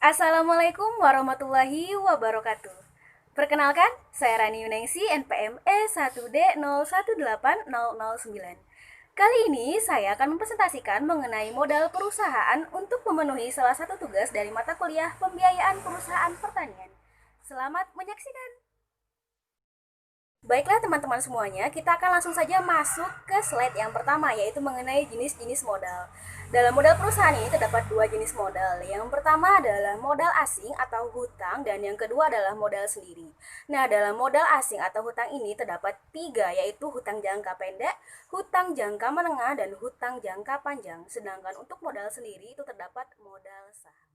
Assalamualaikum warahmatullahi wabarakatuh. Perkenalkan, saya Rani Yunengsi, NPM E1D018009. Kali ini saya akan mempresentasikan mengenai modal perusahaan untuk memenuhi salah satu tugas dari mata kuliah Pembiayaan Perusahaan Pertanian. Selamat menyaksikan. Baiklah teman-teman semuanya, kita akan langsung saja masuk ke slide yang pertama, yaitu mengenai jenis-jenis modal. Dalam modal perusahaan ini terdapat dua jenis modal. Yang pertama adalah modal asing atau hutang, dan yang kedua adalah modal sendiri. Nah, dalam modal asing atau hutang ini terdapat tiga, yaitu hutang jangka pendek, hutang jangka menengah, dan hutang jangka panjang. Sedangkan untuk modal sendiri itu terdapat modal saham.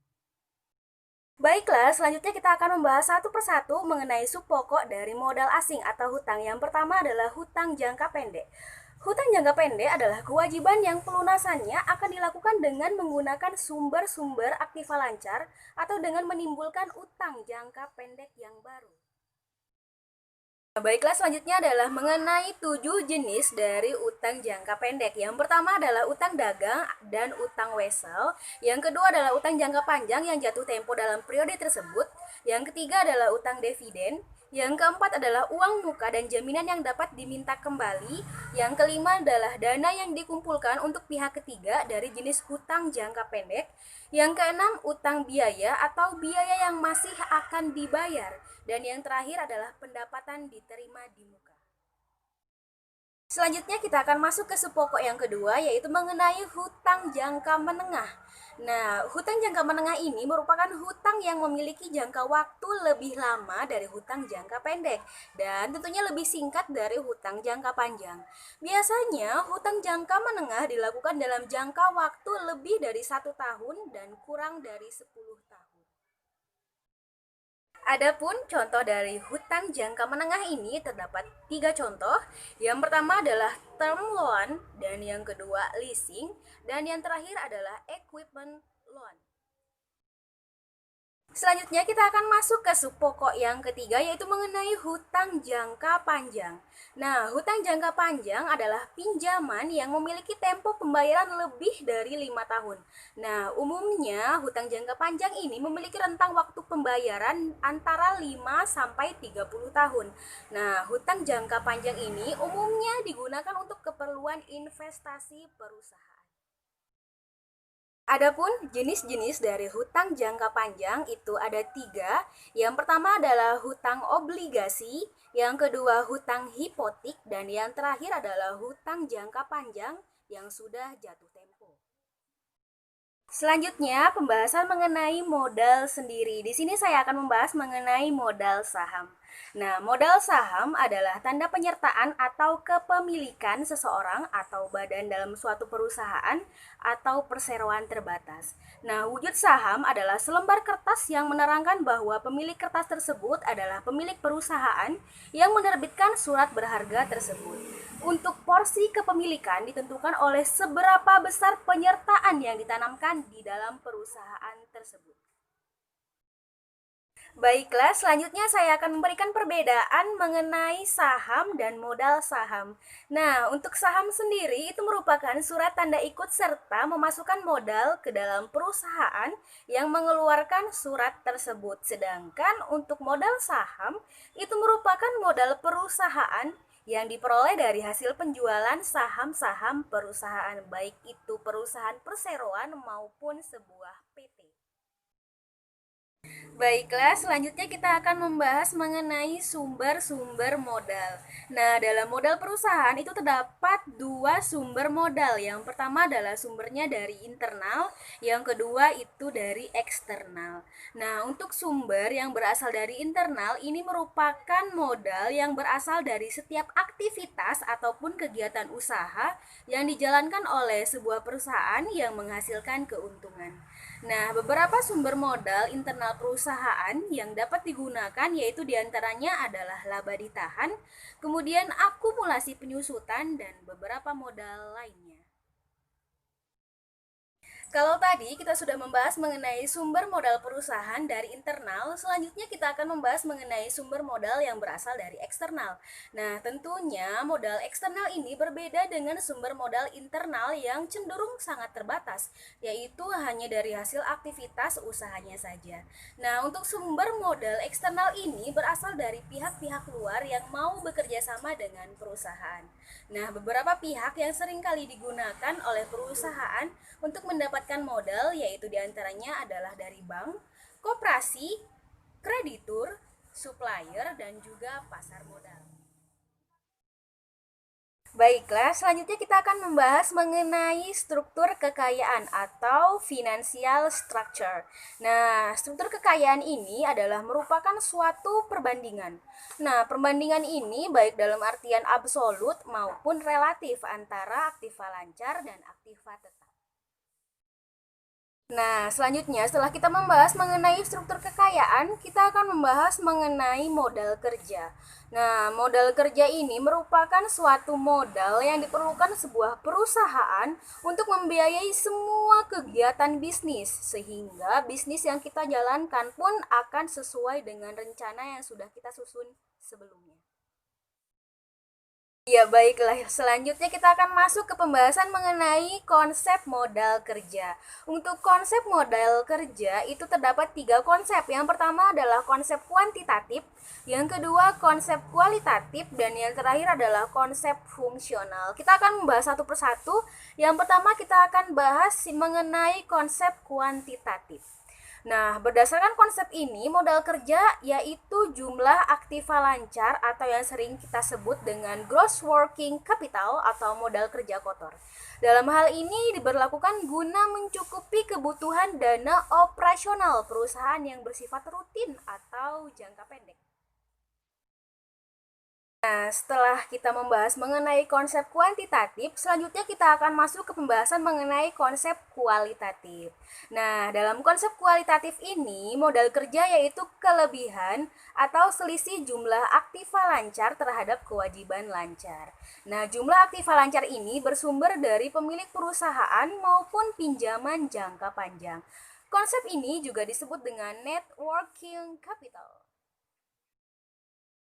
Baiklah, selanjutnya kita akan membahas satu persatu mengenai subpokok dari modal asing atau hutang. Yang pertama adalah hutang jangka pendek. Hutang jangka pendek adalah kewajiban yang pelunasannya akan dilakukan dengan menggunakan sumber-sumber aktiva lancar atau dengan menimbulkan utang jangka pendek yang baru. Baiklah, selanjutnya adalah mengenai 7 jenis dari utang jangka pendek. Yang pertama adalah utang dagang dan utang wesel. Yang kedua adalah utang jangka panjang yang jatuh tempo dalam periode tersebut. Yang ketiga adalah utang dividen. Yang keempat adalah uang muka dan jaminan yang dapat diminta kembali. Yang kelima adalah dana yang dikumpulkan untuk pihak ketiga dari jenis hutang jangka pendek. Yang keenam, utang biaya atau biaya yang masih akan dibayar. Dan yang terakhir adalah pendapatan diterima di muka. Selanjutnya kita akan masuk ke subpokok yang kedua, yaitu mengenai hutang jangka menengah. Nah, hutang jangka menengah ini merupakan hutang yang memiliki jangka waktu lebih lama dari hutang jangka pendek dan tentunya lebih singkat dari hutang jangka panjang. Biasanya hutang jangka menengah dilakukan dalam jangka waktu lebih dari 1 tahun dan kurang dari 10 tahun. Adapun contoh dari hutang jangka menengah ini terdapat 3 contoh. Yang pertama adalah term loan, dan yang kedua leasing, dan yang terakhir adalah equipment loan. Selanjutnya kita akan masuk ke subpokok yang ketiga, yaitu mengenai hutang jangka panjang. Nah, hutang jangka panjang adalah pinjaman yang memiliki tempo pembayaran lebih dari 5 tahun. Nah, umumnya hutang jangka panjang ini memiliki rentang waktu pembayaran antara 5 sampai 30 tahun. Nah, hutang jangka panjang ini umumnya digunakan untuk keperluan investasi perusahaan. Adapun jenis-jenis dari hutang jangka panjang itu ada 3. Yang pertama adalah hutang obligasi, yang kedua hutang hipotek, dan yang terakhir adalah hutang jangka panjang yang sudah jatuh tempo. Selanjutnya, pembahasan mengenai modal sendiri. Di sini saya akan membahas mengenai modal saham. Nah, modal saham adalah tanda penyertaan atau kepemilikan seseorang atau badan dalam suatu perusahaan atau perseroan terbatas. Nah, wujud saham adalah selembar kertas yang menerangkan bahwa pemilik kertas tersebut adalah pemilik perusahaan yang menerbitkan surat berharga tersebut. Untuk porsi kepemilikan ditentukan oleh seberapa besar penyertaan yang ditanamkan di dalam perusahaan tersebut. Baiklah, selanjutnya saya akan memberikan perbedaan mengenai saham dan modal saham. Nah, untuk saham sendiri itu merupakan surat tanda ikut serta memasukkan modal ke dalam perusahaan yang mengeluarkan surat tersebut. Sedangkan untuk modal saham itu merupakan modal perusahaan yang diperoleh dari hasil penjualan saham-saham perusahaan, baik itu perusahaan perseroan maupun sebuah PT. Baiklah, selanjutnya kita akan membahas mengenai sumber-sumber modal. Nah, dalam modal perusahaan itu terdapat 2 sumber modal. Yang pertama adalah sumbernya dari internal, yang kedua itu dari eksternal. Nah, untuk sumber yang berasal dari internal ini merupakan modal yang berasal dari setiap aktivitas ataupun kegiatan usaha yang dijalankan oleh sebuah perusahaan yang menghasilkan keuntungan. Nah, beberapa sumber modal internal perusahaan yang dapat digunakan yaitu diantaranya adalah laba ditahan, kemudian akumulasi penyusutan, dan beberapa modal lainnya. Kalau tadi kita sudah membahas mengenai sumber modal perusahaan dari internal, selanjutnya kita akan membahas mengenai sumber modal yang berasal dari eksternal. Nah, tentunya modal eksternal ini berbeda dengan sumber modal internal yang cenderung sangat terbatas, yaitu hanya dari hasil aktivitas usahanya saja. Nah, untuk sumber modal eksternal ini berasal dari pihak-pihak luar yang mau bekerja sama dengan perusahaan. Nah, beberapa pihak yang sering kali digunakan oleh perusahaan untuk mendapatkan modal yaitu diantaranya adalah dari bank, koperasi, kreditur, supplier, dan juga pasar modal. Baiklah, selanjutnya kita akan membahas mengenai struktur kekayaan atau financial structure. Nah, struktur kekayaan ini adalah merupakan suatu perbandingan. Nah, perbandingan ini baik dalam artian absolut maupun relatif antara aktiva lancar dan aktiva tetap. Nah, selanjutnya setelah kita membahas mengenai struktur kekayaan, kita akan membahas mengenai modal kerja. Nah, modal kerja ini merupakan suatu modal yang diperlukan sebuah perusahaan untuk membiayai semua kegiatan bisnis, sehingga bisnis yang kita jalankan pun akan sesuai dengan rencana yang sudah kita susun sebelumnya. Ya, baiklah. Selanjutnya kita akan masuk ke pembahasan mengenai konsep modal kerja. Untuk konsep modal kerja itu terdapat 3 konsep. Yang pertama adalah konsep kuantitatif, yang kedua konsep kualitatif, dan yang terakhir adalah konsep fungsional. Kita akan membahas satu persatu. Yang pertama kita akan bahas mengenai konsep kuantitatif. Nah, berdasarkan konsep ini, modal kerja yaitu jumlah aktiva lancar atau yang sering kita sebut dengan gross working capital atau modal kerja kotor. Dalam hal ini diberlakukan guna mencukupi kebutuhan dana operasional perusahaan yang bersifat rutin atau jangka pendek. Nah, setelah kita membahas mengenai konsep kuantitatif, selanjutnya kita akan masuk ke pembahasan mengenai konsep kualitatif. Nah, dalam konsep kualitatif ini, modal kerja yaitu kelebihan atau selisih jumlah aktiva lancar terhadap kewajiban lancar. Nah, jumlah aktiva lancar ini bersumber dari pemilik perusahaan maupun pinjaman jangka panjang. Konsep ini juga disebut dengan net working capital.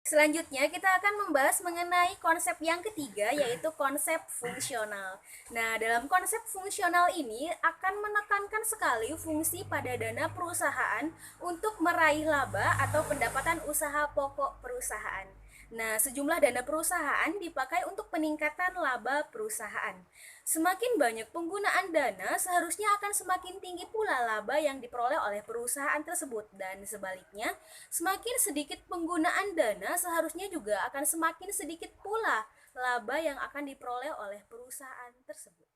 Selanjutnya kita akan membahas mengenai konsep yang ketiga yaitu konsep fungsional. Nah, dalam konsep fungsional ini akan menekankan sekali fungsi pada dana perusahaan untuk meraih laba atau pendapatan usaha pokok perusahaan. Nah, sejumlah dana perusahaan dipakai untuk peningkatan laba perusahaan. Semakin banyak penggunaan dana, seharusnya akan semakin tinggi pula laba yang diperoleh oleh perusahaan tersebut. Dan sebaliknya, semakin sedikit penggunaan dana, seharusnya juga akan semakin sedikit pula laba yang akan diperoleh oleh perusahaan tersebut.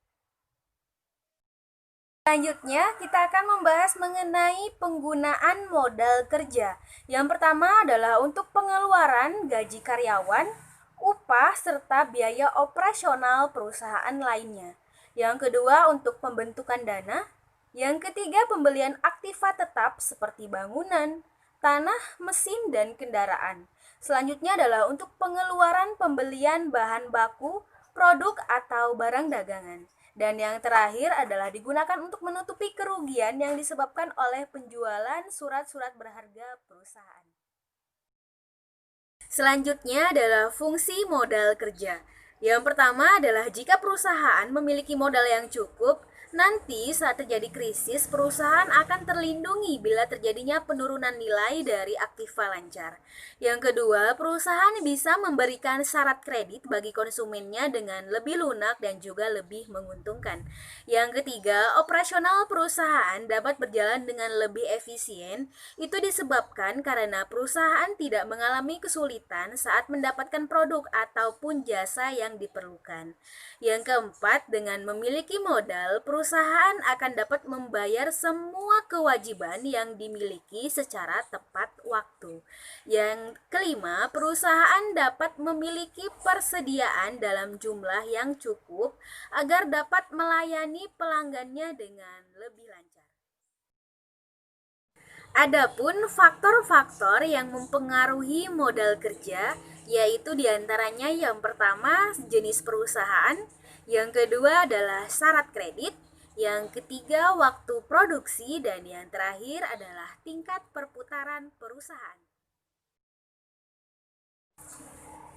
Selanjutnya, kita akan membahas mengenai penggunaan modal kerja. Yang pertama adalah untuk pengeluaran gaji karyawan, upah, serta biaya operasional perusahaan lainnya. Yang kedua, untuk pembentukan dana. Yang ketiga, pembelian aktiva tetap seperti bangunan, tanah, mesin, dan kendaraan. Selanjutnya adalah untuk pengeluaran pembelian bahan baku, produk, atau barang dagangan. Dan yang terakhir adalah digunakan untuk menutupi kerugian yang disebabkan oleh penjualan surat-surat berharga perusahaan. Selanjutnya adalah fungsi modal kerja. Yang pertama adalah jika perusahaan memiliki modal yang cukup, nanti saat terjadi krisis, perusahaan akan terlindungi bila terjadinya penurunan nilai dari aktiva lancar. Yang kedua, perusahaan bisa memberikan syarat kredit bagi konsumennya dengan lebih lunak dan juga lebih menguntungkan. Yang ketiga, operasional perusahaan dapat berjalan dengan lebih efisien. Itu disebabkan karena perusahaan tidak mengalami kesulitan saat mendapatkan produk ataupun jasa yang diperlukan. Yang keempat, dengan memiliki modal, perusahaan akan dapat membayar semua kewajiban yang dimiliki secara tepat waktu. Yang kelima, perusahaan dapat memiliki persediaan dalam jumlah yang cukup agar dapat melayani pelanggannya dengan lebih lancar. Adapun faktor-faktor yang mempengaruhi modal kerja yaitu diantaranya yang pertama jenis perusahaan, yang kedua adalah syarat kredit, Yang ketiga, waktu produksi. Dan yang terakhir adalah tingkat perputaran perusahaan.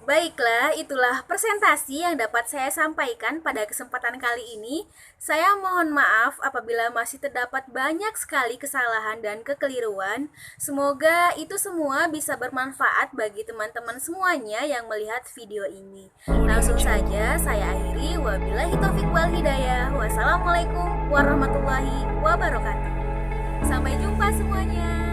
Baiklah, itulah presentasi yang dapat saya sampaikan pada kesempatan kali ini. Saya mohon maaf apabila masih terdapat banyak sekali kesalahan dan kekeliruan. Semoga itu semua bisa bermanfaat bagi teman-teman semuanya yang melihat video ini. Langsung saja saya akhiri. Wabillahi taufiq wal hidayah. Wassalamualaikum warahmatullahi wabarakatuh. Sampai jumpa semuanya.